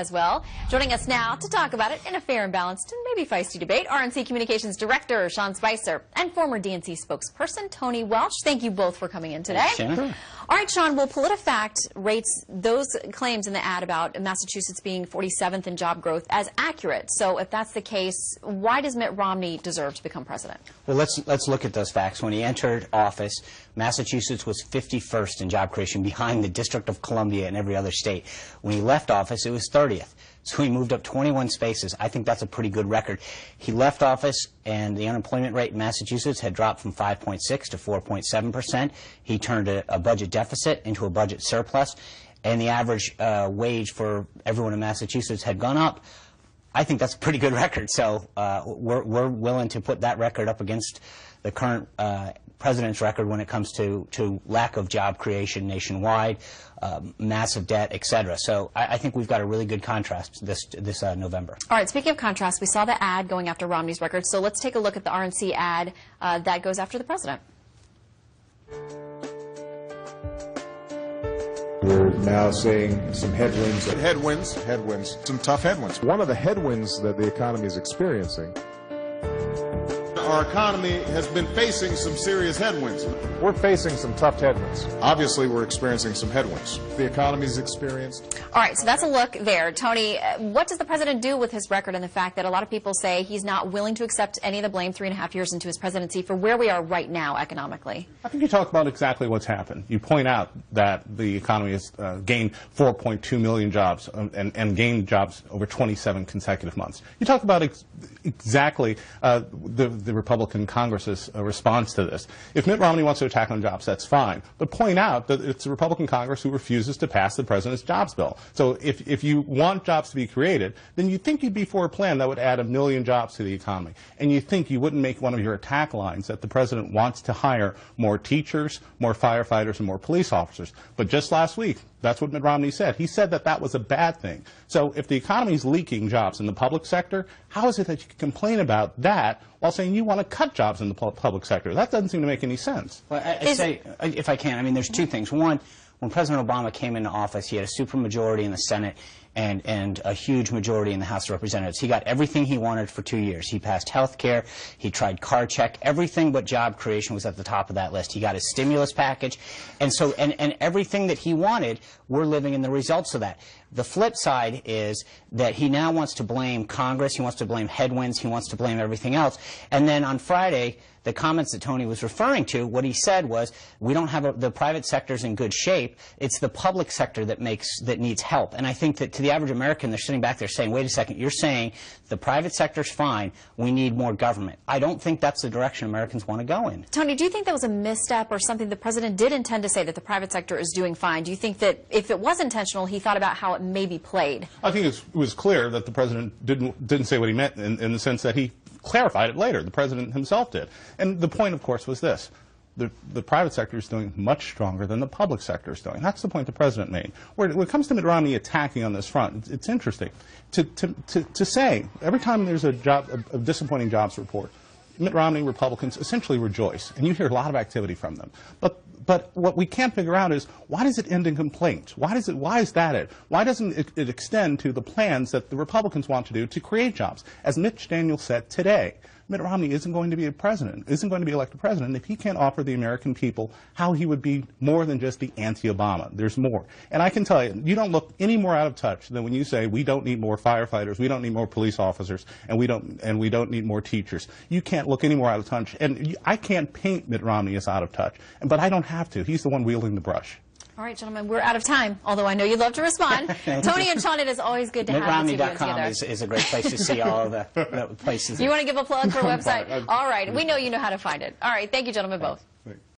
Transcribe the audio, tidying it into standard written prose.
as well. Joining us now to talk about it in a fair and balanced and maybe feisty debate, RNC Communications Director Sean Spicer and former DNC spokesperson Tony Welch. Thank you both for coming in today. Sure. All right, Sean, well, PolitiFact rates those claims in the ad about Massachusetts being 47th in job growth as accurate. So if that's the case, why does Mitt Romney deserve to become president? Well, let's look at those facts. When he entered office, Massachusetts was 51st in job creation, behind the District of Columbia and every other state. When he left office, it was 30th. So he moved up 21 spaces. I think that's a pretty good record. He left office, and the unemployment rate in Massachusetts had dropped from 5.6 to 4.7%. He turned a budget deficit into a budget surplus, and the average wage for everyone in Massachusetts had gone up. I think that's a pretty good record. So we're willing to put that record up against the current president's record when it comes to lack of job creation nationwide, massive debt, etc. So I think we've got a really good contrast this November. All right, speaking of contrast, we saw the ad going after Romney's record, so let's take a look at the RNC ad that goes after the president. We're now seeing some headwinds. Headwinds, some tough headwinds. One of the headwinds that the economy is experiencing. Our economy has been facing some serious headwinds. We're facing some tough headwinds. Obviously, we're experiencing some headwinds. The economy's experienced. All right, so that's a look there. Tony, what does the president do with his record and the fact that a lot of people say he's not willing to accept any of the blame 3.5 years into his presidency for where we are right now economically? I think you talk about exactly what's happened. You point out that the economy has gained 4.2 million jobs and gained jobs over 27 consecutive months. You talk about exactly the Republican Congress's response to this. If Mitt Romney wants to attack on jobs, that's fine. But point out that it's the Republican Congress who refuses to pass the president's jobs bill. So if you want jobs to be created, then you'd think you'd be for a plan that would add 1 million jobs to the economy. And you think you wouldn't make one of your attack lines that the president wants to hire more teachers, more firefighters, and more police officers. But just last week, that's what Mitt Romney said. He said that that was a bad thing. So if the economy is leaking jobs in the public sector, how is it that you can complain about that while saying you want to cut jobs in the public sector? That doesn't seem to make any sense. Well, I'd say, if I can, I mean, there's two things. One, when President Obama came into office, he had a supermajority in the Senate and a huge majority in the House of Representatives. He got everything he wanted for 2 years. He passed health care. He tried car check. Everything but job creation was at the top of that list. He got his stimulus package. And so, and everything that he wanted, we're living in the results of that. The flip side is that he now wants to blame Congress. He wants to blame headwinds. He wants to blame everything else. And then on Friday, the comments that Tony was referring to, what he said was, we don't have the private sector's in good shape. It's the public sector that needs help. And I think that to the average American, they're sitting back there saying, wait a second, you're saying the private sector's fine, we need more government. I don't think that's the direction Americans want to go in. Tony, do you think that was a misstep or something the president did intend to say, that the private sector is doing fine? Do you think that if it was intentional, he thought about how it may be played? I think it was clear that the president didn't say what he meant in the sense that he clarified it later. The president himself did. And the point, of course, was this. The private sector is doing much stronger than the public sector is doing. That's the point the president made. When it comes to Mitt Romney attacking on this front, it's interesting to say every time there's a disappointing jobs report, Mitt Romney Republicans essentially rejoice, and you hear a lot of activity from them. But what we can't figure out is, why does it end in complaints? Why is that it? Why doesn't it extend to the plans that the Republicans want to do to create jobs? As Mitch Daniels said today, Mitt Romney isn't going to be elected president if he can't offer the American people how he would be more than just the anti-Obama. There's more. And I can tell you, you don't look any more out of touch than when you say we don't need more firefighters, we don't need more police officers, and we don't need more teachers. You can't look any more out of touch. And I can't paint Mitt Romney as out of touch, but I don't have to. He's the one wielding the brush. All right, gentlemen, we're out of time, although I know you'd love to respond. Tony and Sean, it is always good to have you two together. MittRomney.com is a great place to see all of the places. You want to give a plug for a website? All right, we know you know how to find it. All right, thank you, gentlemen, both.